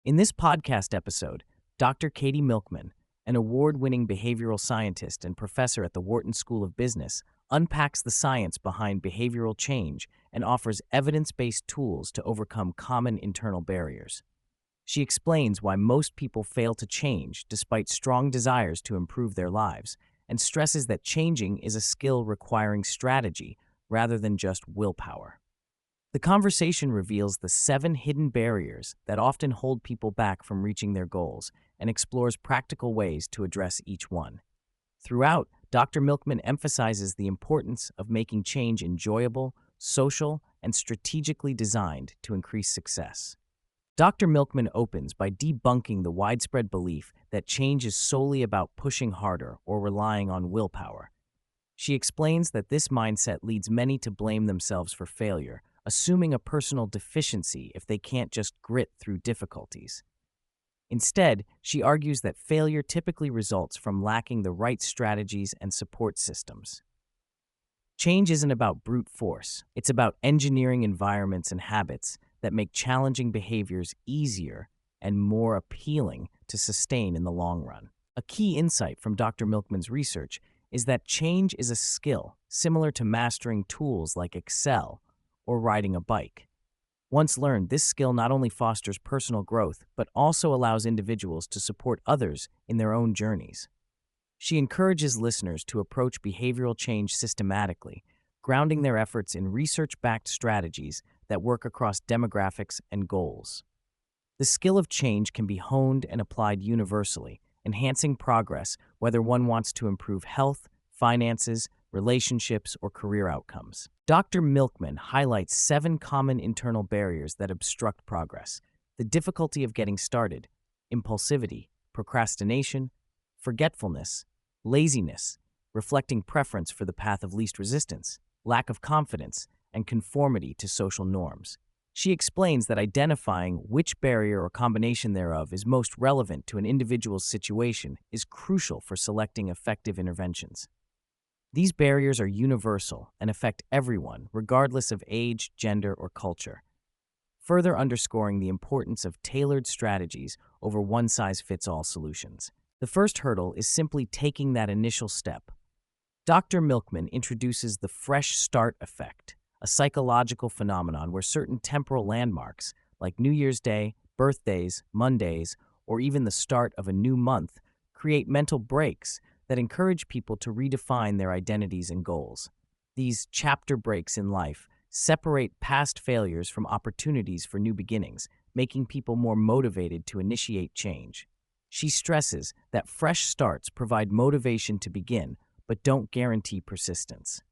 In this podcast episode, Dr. Katy Milkman, an award-winning behavioral scientist and professor at the Wharton School of Business, unpacks the science behind behavioral change and offers evidence-based tools to overcome common internal barriers. She explains why most people fail to change despite strong desires to improve their lives, and stresses that changing is a skill requiring strategy rather than just willpower. The conversation reveals the 7 hidden barriers that often hold people back from reaching their goals and explores practical ways to address each one. Throughout, Dr. Milkman emphasizes the importance of making change enjoyable, social, and strategically designed to increase success. Dr. Milkman opens by debunking the widespread belief that change is solely about pushing harder or relying on willpower. She explains that this mindset leads many to blame themselves for failure, assuming a personal deficiency if they can't just grit through difficulties. Instead, she argues that failure typically results from lacking the right strategies and support systems. Change isn't about brute force. It's about engineering environments and habits that make challenging behaviors easier and more appealing to sustain in the long run. A key insight from Dr. Milkman's research is that change is a skill similar to mastering tools like Excel or riding a bike. Once learned, this skill not only fosters personal growth, but also allows individuals to support others in their own journeys. She encourages listeners to approach behavioral change systematically, grounding their efforts in research-backed strategies that work across demographics and goals. The skill of change can be honed and applied universally, enhancing progress whether one wants to improve health, finances, relationships, or career outcomes. Dr. Milkman highlights 7 common internal barriers that obstruct progress: the difficulty of getting started, impulsivity, procrastination, forgetfulness, laziness, reflecting preference for the path of least resistance, lack of confidence, and conformity to social norms. She explains that identifying which barrier or combination thereof is most relevant to an individual's situation is crucial for selecting effective interventions. These barriers are universal and affect everyone, regardless of age, gender, or culture, further underscoring the importance of tailored strategies over one-size-fits-all solutions. The first hurdle is simply taking that initial step. Dr. Milkman introduces the fresh start effect, a psychological phenomenon where certain temporal landmarks, like New Year's Day, birthdays, Mondays, or even the start of a new month, create mental breaks that encourage people to redefine their identities and goals. These chapter breaks in life separate past failures from opportunities for new beginnings, making people more motivated to initiate change. She stresses that fresh starts provide motivation to begin, but don't guarantee persistence.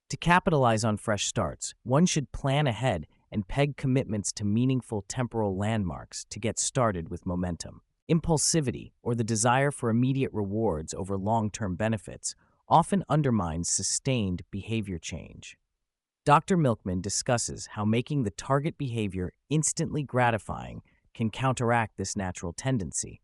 To capitalize on fresh starts, one should plan ahead and peg commitments to meaningful temporal landmarks to get started with momentum. Impulsivity, or the desire for immediate rewards over long-term benefits, often undermines sustained behavior change. Dr. Milkman discusses how making the target behavior instantly gratifying can counteract this natural tendency.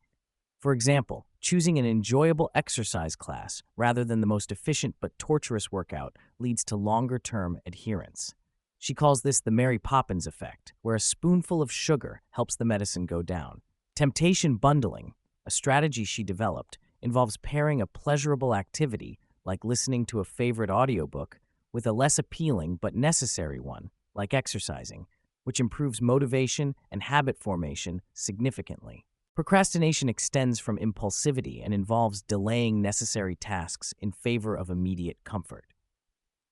For example, choosing an enjoyable exercise class rather than the most efficient but torturous workout leads to longer-term adherence. She calls this the Mary Poppins effect, where a spoonful of sugar helps the medicine go down. Temptation bundling, a strategy she developed, involves pairing a pleasurable activity, like listening to a favorite audiobook, with a less appealing but necessary one, like exercising, which improves motivation and habit formation significantly. Procrastination extends from impulsivity and involves delaying necessary tasks in favor of immediate comfort.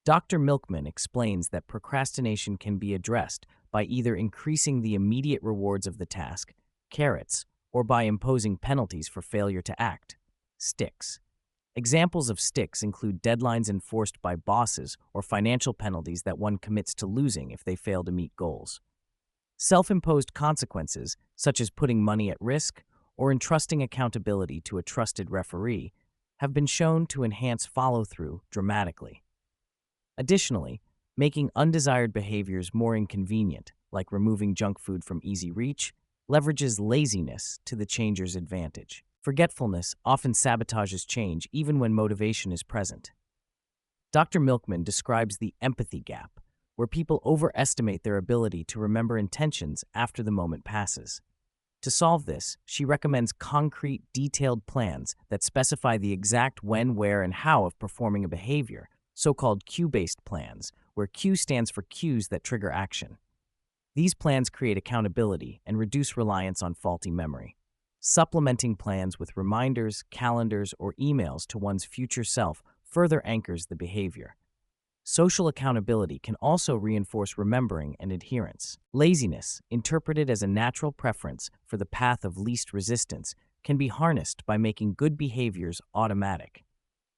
Dr. Milkman explains that procrastination can be addressed by either increasing the immediate rewards of the task, carrots, or by imposing penalties for failure to act, sticks. Examples of sticks include deadlines enforced by bosses or financial penalties that one commits to losing if they fail to meet goals. Self-imposed consequences, such as putting money at risk or entrusting accountability to a trusted referee, have been shown to enhance follow-through dramatically. Additionally, making undesired behaviors more inconvenient, like removing junk food from easy reach, leverages laziness to the changer's advantage. Forgetfulness often sabotages change even when motivation is present. Dr. Milkman describes the empathy gap, where people overestimate their ability to remember intentions after the moment passes. To solve this, she recommends concrete, detailed plans that specify the exact when, where, and how of performing a behavior, so-called cue-based plans, where cue stands for cues that trigger action. These plans create accountability and reduce reliance on faulty memory. Supplementing plans with reminders, calendars, or emails to one's future self further anchors the behavior. Social accountability can also reinforce remembering and adherence. Laziness, interpreted as a natural preference for the path of least resistance, can be harnessed by making good behaviors automatic.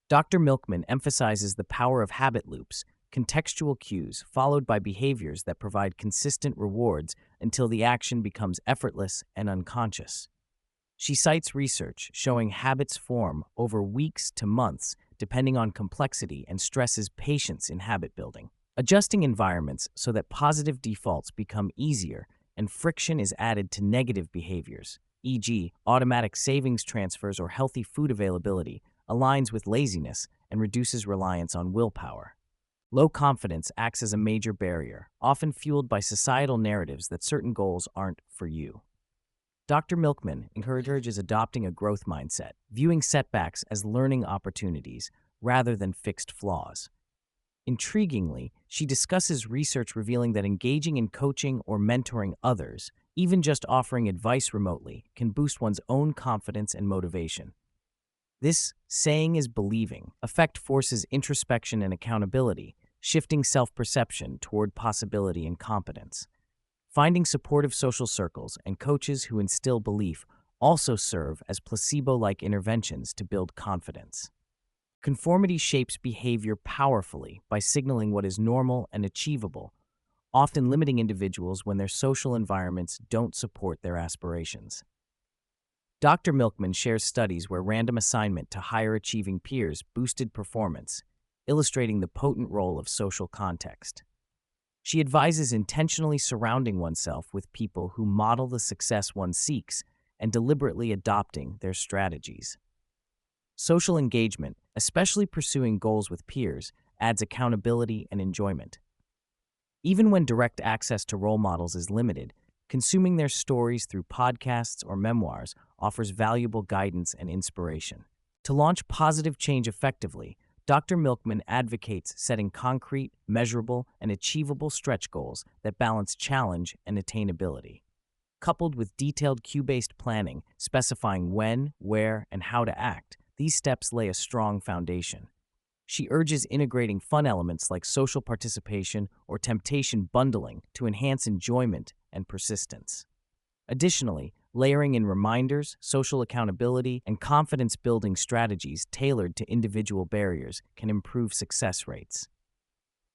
Dr. Milkman emphasizes the power of habit loops, contextual cues followed by behaviors that provide consistent rewards until the action becomes effortless and unconscious. She cites research showing habits form over weeks to months depending on complexity and stresses patience in habit building. Adjusting environments so that positive defaults become easier and friction is added to negative behaviors, e.g., automatic savings transfers or healthy food availability, aligns with laziness and reduces reliance on willpower. Low confidence acts as a major barrier, often fueled by societal narratives that certain goals aren't for you. Dr. Milkman encourages adopting a growth mindset, viewing setbacks as learning opportunities rather than fixed flaws. Intriguingly, she discusses research revealing that engaging in coaching or mentoring others, even just offering advice remotely, can boost one's own confidence and motivation. This saying is believing effect forces introspection and accountability, shifting self-perception toward possibility and competence. Finding supportive social circles and coaches who instill belief also serve as placebo-like interventions to build confidence. Conformity shapes behavior powerfully by signaling what is normal and achievable, often limiting individuals when their social environments don't support their aspirations. Dr. Milkman shares studies where random assignment to higher-achieving peers boosted performance, illustrating the potent role of social context. She advises intentionally surrounding oneself with people who model the success one seeks and deliberately adopting their strategies. Social engagement, especially pursuing goals with peers, adds accountability and enjoyment. Even when direct access to role models is limited, consuming their stories through podcasts or memoirs offers valuable guidance and inspiration. To launch positive change effectively, Dr. Milkman advocates setting concrete, measurable, and achievable stretch goals that balance challenge and attainability. Coupled with detailed cue-based planning specifying when, where, and how to act, these steps lay a strong foundation. She urges integrating fun elements like social participation or temptation bundling to enhance enjoyment and persistence. Additionally, layering in reminders, social accountability, and confidence-building strategies tailored to individual barriers can improve success rates.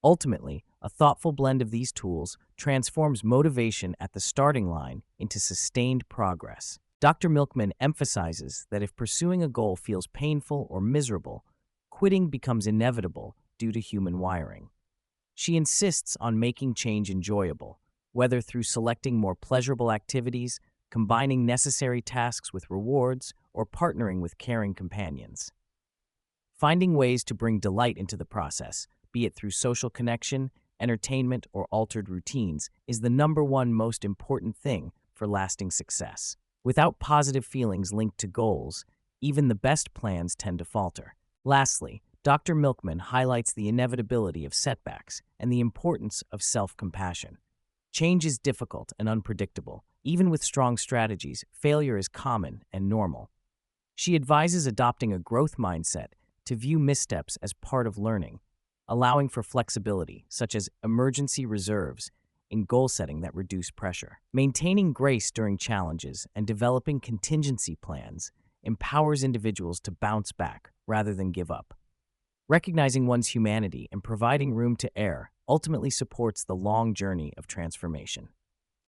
Ultimately, a thoughtful blend of these tools transforms motivation at the starting line into sustained progress. Dr. Milkman emphasizes that if pursuing a goal feels painful or miserable, quitting becomes inevitable due to human wiring. She insists on making change enjoyable, whether through selecting more pleasurable activities, combining necessary tasks with rewards, or partnering with caring companions. Finding ways to bring delight into the process, be it through social connection, entertainment, or altered routines, is the number one most important thing for lasting success. Without positive feelings linked to goals, even the best plans tend to falter. Lastly, Dr. Milkman highlights the inevitability of setbacks and the importance of self-compassion. Change is difficult and unpredictable. Even with strong strategies, failure is common and normal. She advises adopting a growth mindset to view missteps as part of learning, allowing for flexibility, such as emergency reserves, in goal setting that reduce pressure. Maintaining grace during challenges and developing contingency plans empowers individuals to bounce back rather than give up. Recognizing one's humanity and providing room to err ultimately supports the long journey of transformation.